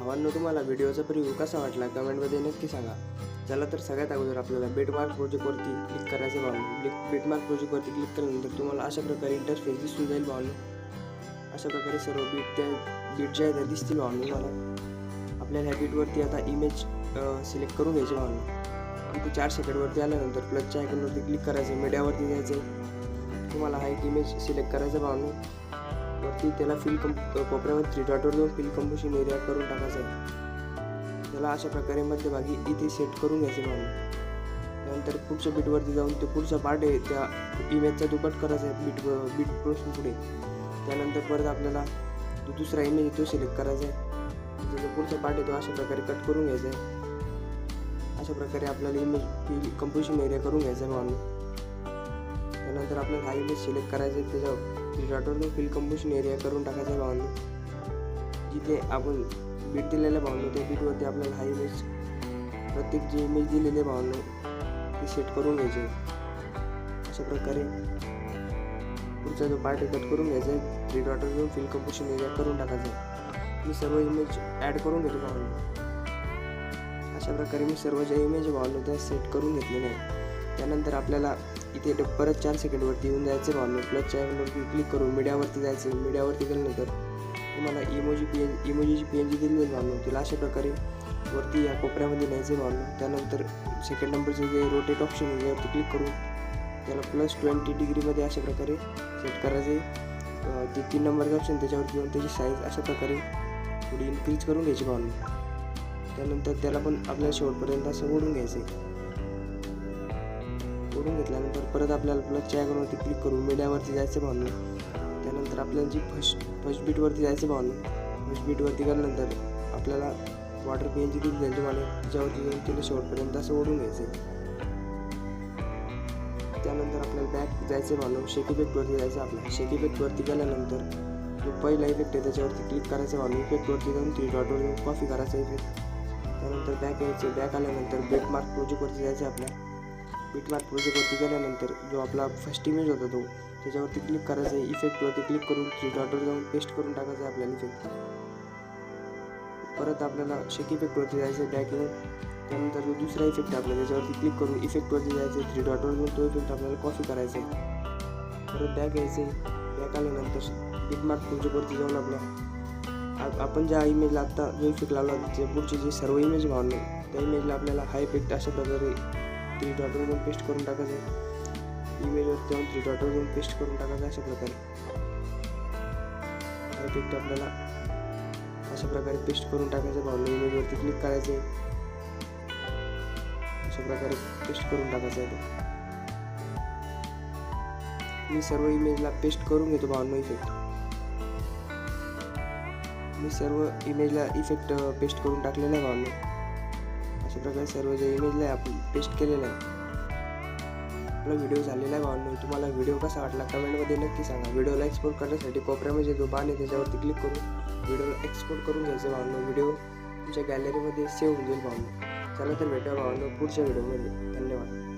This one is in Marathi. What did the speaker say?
भावांनो, तुम्हाला व्हिडिओचा प्रिव्ह्यू कसा वाटला कमेंटमध्ये नक्की सांगा. चला तर सगळ्यात अगोदर आपल्याला बिटमार्क प्रोजेक्टवरती क्लिक करायचं भावांनो. बिटमार्क प्रोजेक्टवरती क्लिक केल्यानंतर तुम्हाला अशा प्रकारे इंटरफेस दिसून जाईल भावांनो. अशा प्रकारे सर्व बीट ज्या आहेत दिसतील भावांनो तुम्हाला. आपल्याला ह्या बीटवरती आता इमेज सिलेक्ट करून घ्यायचे भावांनो. इथे 4 सेकंडवरती आल्यानंतर प्लसच्या आयकॉनवरती क्लिक करायचं, मीडियावरती जायचं. तुम्हाला हा एक इमेज सिलेक्ट करायचा भावांनो. वरती त्याला कोपऱ्यावर 3 डॉटवर जाऊन फिल कंपोजिशन एरिया करून टाकायचं आहे. त्याला अशा प्रकारे मध्यभागी इथे सेट करून घ्यायचे भावांनो. त्यानंतर पुढच्या बीटवरती जाऊन ते पुढचा पार्ट आहे त्या इमेजचा तो कट करायचा आहे बीटपासून पुढे. त्यानंतर परत आपल्याला जो दुसरा इमेज तो सिलेक्ट करायचा आहे. जो पुढचा पार्ट आहे तो अशा प्रकारे कट करून घ्यायचा आहे. अशा प्रकारे आपल्याला इमेज फिल कंपोजिशन एरिया करून घ्यायचा आहे भावांनो. त्यानंतर आपल्याला हा इमेज सिलेक्ट करायचा आहे, त्याच्यावर 3 डॉटवर फिल कंपोजिशन एरिया करून टाकायचा आहे भावांनो. जिथे आपण बीट दिलेलं आहे भावांनो त्या बीटवरती आपल्याला हा इमेज प्रत्येक जे इमेज दिलेले भावांनो ते सेट करून घ्यायचे. अशा प्रकारे पुढचा जो पार्ट कट करून घ्यायचा आहे, 3 डॉटवर जाऊन फिल कंपोजिशन एरिया करून टाकायचा आहे. मी सर्व इमेज ॲड करून घेतो भावांनो. अशा प्रकारे मी सर्व ज्या इमेज भावांनो त्या सेट करून घेतलेले आहे. त्यानंतर आपल्याला इथे परत 4 सेकंडवरती येऊन जायचं भावांनो. प्लसच्या आयकॉनवरती क्लिक करून मीडियावरती जायचं. मीडियावरती गेल्यानंतर तुम्हाला इमोजीची PNG दिलेली भावांनो तिला अशा प्रकारे वरती या कोपऱ्यामध्ये न्यायचे भावांनो. त्यानंतर सेकंड नंबरचे जे रोटेट ऑप्शन आहे त्यावरती क्लिक करून त्याला +20 डिग्रीमध्ये अशा प्रकारे सेट करायचे. ते 3 नंबरचं ऑप्शन त्याच्यावरती येऊन त्याची साईज अशा प्रकारे थोडी इन्क्रीज करून घ्यायची भावांनो. त्यानंतर त्याला पण आपल्याला शेवटपर्यंत असं ओढून घ्यायचं आहे. ओढून घेतल्यानंतर परत आपल्याला प्लसच्या आयकॉनवरती क्लिक करून मीडियावरती जायचं भावांनो. त्यानंतर आपल्याला जी फर्स्ट बीटवरती जायचं भावांनो. फर्स्ट बीटवरती गेल्यानंतर आपल्याला वॉटर PNG दिली जाईल तुम्हाला. त्याच्यावरती जाऊन तिला शेवटपर्यंत असं ओढून घ्यायचं आहे. त्यानंतर आपल्याला बॅक जायचं भावांनो. शेक इफेक्टवरती जायचं. आपल्याला शेक इफेक्टवरती गेल्यानंतर जो पहिला इफेक्ट आहे त्याच्यावरती क्लिक करायचं भावांनो. इफेक्टवरती जाऊन 3 डॉटवर जाऊन कॉपी करायचा इफेक्ट. त्यानंतर बॅक यायचं. बॅक आल्यानंतर बिटमार्क प्रोजेक्टवरती जायचं आपल्या. बिटमार्क प्रोजेक्टवरती गेल्यानंतर जो आपला फर्स्ट इमेज होता तो त्याच्यावरती क्लिक करायचं आहे. इफेक्टवरती क्लिक करून 3 डॉटवर जाऊन पेस्ट करून टाकायचं आहे आपल्याला इफेक्ट. परत आपल्याला शेक इफेक्टवरती जायचं आहे बॅक येऊन. त्यानंतर जो दुसरा इफेक्ट आपला त्याच्यावरती क्लिक करून इफेक्टवरती जायचं आहे. 3 डॉटवर जाऊन तो इफेक्ट आपल्याला कॉपी करायचा आहे. परत बॅक यायचं आहे. बॅक आल्यानंतर बिटमार्क प्रोजेक्टवरती जाऊन आपल्या आपण ज्या इमेजला आत्ता जो इफेक्ट लावला त्याच्या पुढचे जे सर्व इमेज भावने त्या इमेजला आपल्याला हा इफेक्ट अशा प्रकारे 3 डॉटवर जाऊन पेस्ट करून टाकायचं आहे. इमेजवरती जाऊन 3 डॉटवर जाऊन पेस्ट करून टाकायचं अशा प्रकारे. हा इफेक्ट आपल्याला अशा प्रकारे पेस्ट करून टाकायचं भावने. इमेजवरती क्लिक करायचं आहे. अशा प्रकारे पेस्ट करून टाकायचं आहे. मी सर्व इमेजला पेस्ट करून घेतो भावनो इफेक्ट. मी सर्व इमेजला इफेक्ट पेस्ट करून टाकलेला आहे भावनो. अशा प्रकारे सर्व जे इमेजला आहे आपण पेस्ट केलेलं आहे. आपला व्हिडिओ झालेला आहे भावांनो. तुम्हाला व्हिडिओ कसा वाटला कमेंटमध्ये नक्की सांगा. व्हिडिओला एक्सपोर्ट करण्यासाठी कोपऱ्यामध्ये जो बाण आहे त्याच्यावरती क्लिक करून व्हिडिओला एक्सपोर्ट करून घ्यायचं भावांनो. व्हिडिओ तुमच्या गॅलरीमध्ये सेव्ह होऊन जाईल भावांनो. चला तर भेटूया भावांनो पुढच्या व्हिडिओमध्ये. धन्यवाद.